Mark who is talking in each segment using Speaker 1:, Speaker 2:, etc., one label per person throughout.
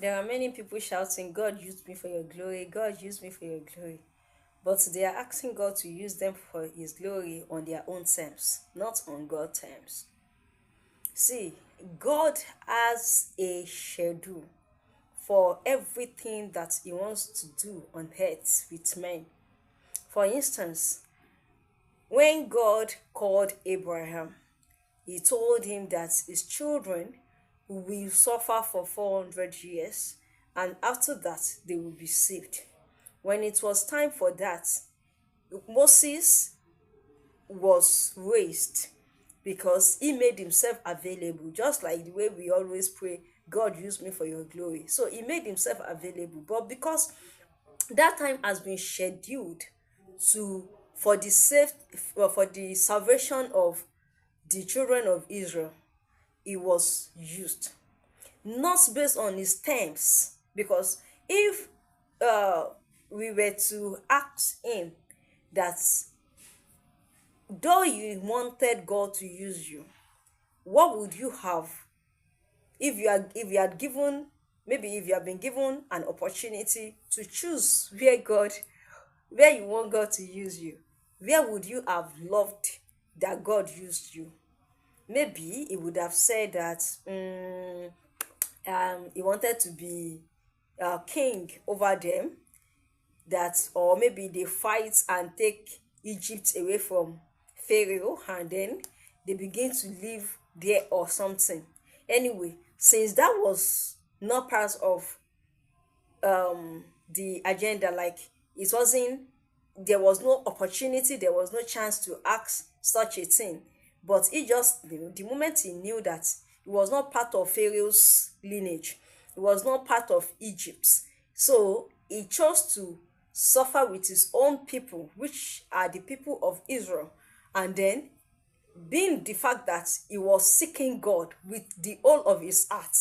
Speaker 1: There are many people shouting, God used me for your glory, God used me for your glory. But they are asking God to use them for his glory on their own terms, not on God's terms. See, God has a schedule for everything that he wants to do on earth with men. For instance, when God called Abraham, he told him that his children will suffer for 400 years and after that they will be saved. When it was time for that, Moses was raised because he made himself available, just like the way we always pray, God use me for your glory. So he made himself available, but because that time has been scheduled to for the safe for the salvation of the children of Israel, it was used not based on his terms. Because if uh we were to ask him that, though you wanted God to use you, what would you have if you had given, maybe if you have been given an opportunity to choose where you want God to use you, where would you have loved that God used you? Maybe he would have said that he wanted to be king over them, that, or maybe they fight and take Egypt away from Pharaoh and then they begin to live there or something. Anyway, since that was not part of the agenda, like it wasn't, there was no opportunity, there was no chance to ask such a thing. But he just knew, the moment he knew that it was not part of Pharaoh's lineage, it was not part of Egypt's, so he chose to suffer with his own people, which are the people of Israel. And then, being the fact that he was seeking God with the whole of his heart,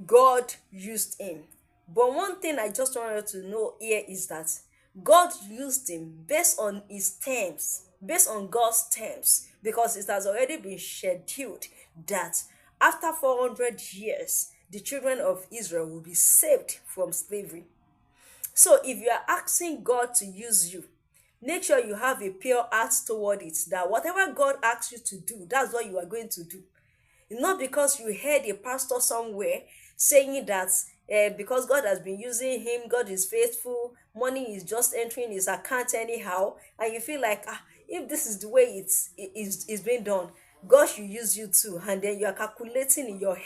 Speaker 1: God used him. But one thing I just wanted to know here is that God used him based on his terms, based on God's terms, because it has already been scheduled that after 400 years, the children of Israel will be saved from slavery. So if you are asking God to use you, make sure you have a pure heart toward it, that whatever God asks you to do, that's what you are going to do. Not because you heard a pastor somewhere saying that because God has been using him, God is faithful, money is just entering his account anyhow, and you feel like, if this is the way it's being done, God should use you too, and then you are calculating in your